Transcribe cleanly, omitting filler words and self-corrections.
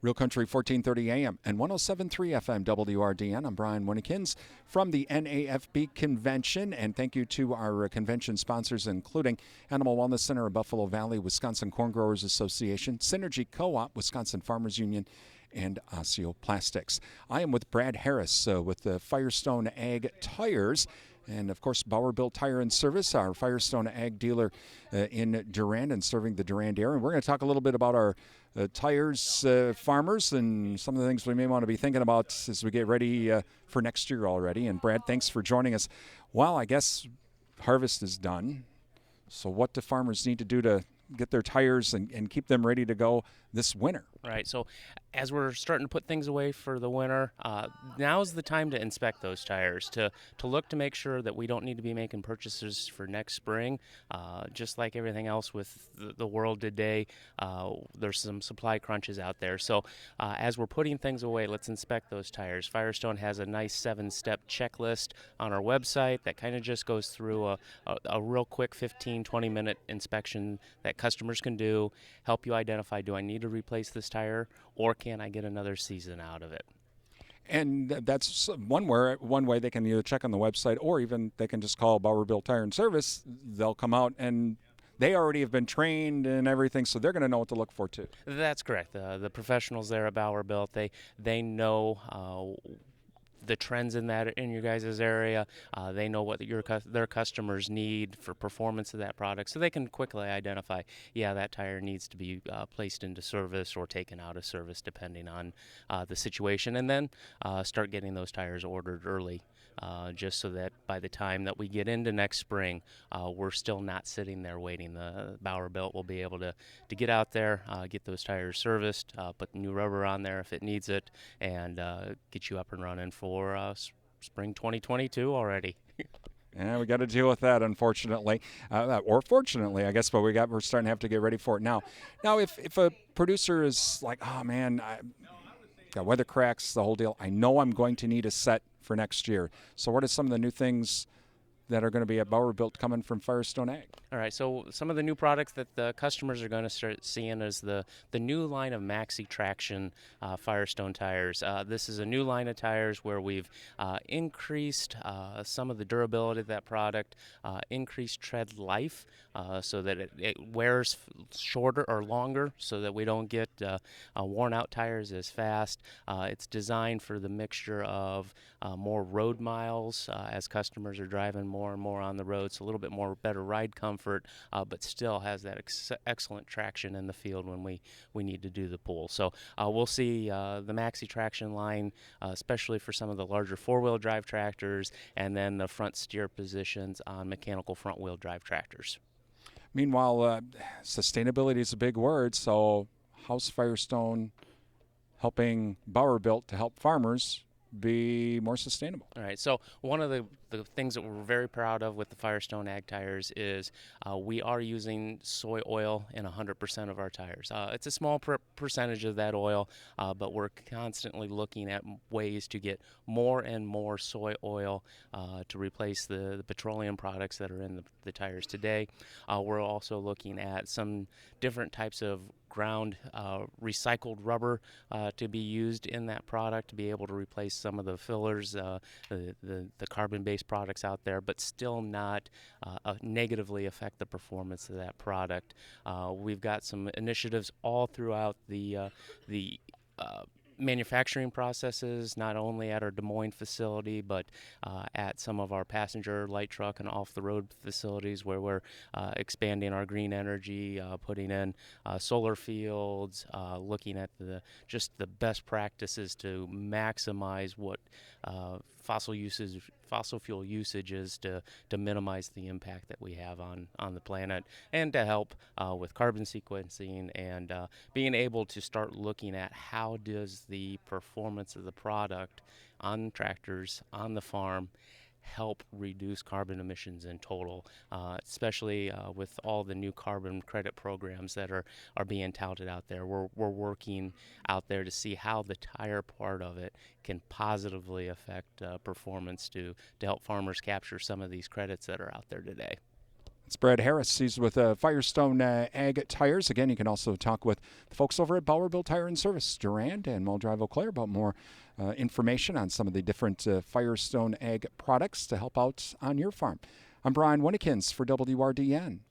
Real Country 1430 AM and 107.3 FM WRDN. I'm Brian Winnikins from the NAFB Convention, and thank you to our convention sponsors, including Animal Wellness Center of Buffalo Valley, Wisconsin Corn Growers Association, Synergy Co-op, Wisconsin Farmers Union, and Osteoplastics. I am with Brad Harris with the Firestone Ag Tires. And, of course, Bauer Built Tire and Service, our Firestone Ag dealer in Durand and serving the Durand area. And we're going to talk a little bit about our tires farmers and some of the things we may want to be thinking about as we get ready for next year already. And, Brad, thanks for joining us. Well, I guess harvest is done. So what do farmers need to do to get their tires and keep them ready to go this winter? Right. So as we're starting to put things away for the winter, now's the time to inspect those tires, to look to make sure that we don't need to be making purchases for next spring. Just like everything else with the world today, there's some supply crunches out there. So as we're putting things away, let's inspect those tires. Firestone has a nice 7-step checklist on our website that kind of just goes through a real quick 15-20-minute inspection that customers can do, help you identify, do I need to replace this tire, or can I get another season out of it? And that's one way they can either check on the website, or even they can just call Bauer Built Tire and Service. They'll come out, and they already have been trained and everything, so they're going to know what to look for too. That's correct. The professionals there at Bauer Built, they know the trends in your guys' area. They know what their customers need for performance of that product, so they can quickly identify, that tire needs to be placed into service or taken out of service depending on the situation, and then start getting those tires ordered early. Just so that by the time that we get into next spring, we're still not sitting there waiting. The Bauer Built will be able to get out there, get those tires serviced, put new rubber on there if it needs it, and get you up and running for spring 2022 already. Yeah, we got to deal with that, unfortunately, or fortunately, I guess. But we're starting to have to get ready for it now. Now, if a producer is like, oh man, got weather cracks, the whole deal, I know I'm going to need a set for next year. So what are some of the new things that are going to be at Bauer Built coming from Firestone Ag? All right, so some of the new products that the customers are going to start seeing is the new line of Maxi Traction Firestone tires. This is a new line of tires where we've increased some of the durability of that product, increased tread life so that it wears shorter or longer so that we don't get worn out tires as fast. It's designed for the mixture of more road miles as customers are driving more and more on the road, so a little bit more better ride comfort, but still has that excellent traction in the field when we need to do the pull. So we'll see the Maxi Traction line, especially for some of the larger four-wheel drive tractors, and then the front steer positions on mechanical front-wheel drive tractors. Meanwhile, sustainability is a big word, so how's Firestone helping Bauer Built to help farmers be more sustainable? All right, so one of the things that we're very proud of with the Firestone Ag Tires is we are using soy oil in 100% of our tires. It's a small percentage of that oil, but we're constantly looking at ways to get more and more soy oil to replace the petroleum products that are in the tires today. We're also looking at some different types of ground recycled rubber to be used in that product to be able to replace some of the fillers, the carbon-based products out there, but still not negatively affect the performance of that product. We've got some initiatives all throughout the manufacturing processes, not only at our Des Moines facility, but at some of our passenger light truck and off-the-road facilities where we're expanding our green energy, putting in solar fields, looking at just the best practices to maximize what fossil fuel usage is to minimize the impact that we have on the planet, and to help with carbon sequencing and being able to start looking at how does the performance of the product on tractors on the farm help reduce carbon emissions in total, especially with all the new carbon credit programs that are being touted out there. We're working out there to see how the tire part of it can positively affect performance to help farmers capture some of these credits that are out there today. It's Brad Harris. He's with Firestone Ag Tires. Again, you can also talk with the folks over at Bowerville Tire and Service, Durand and Muldrive Eau Claire, about more information on some of the different Firestone Ag products to help out on your farm. I'm Brian Winnikins for WRDN.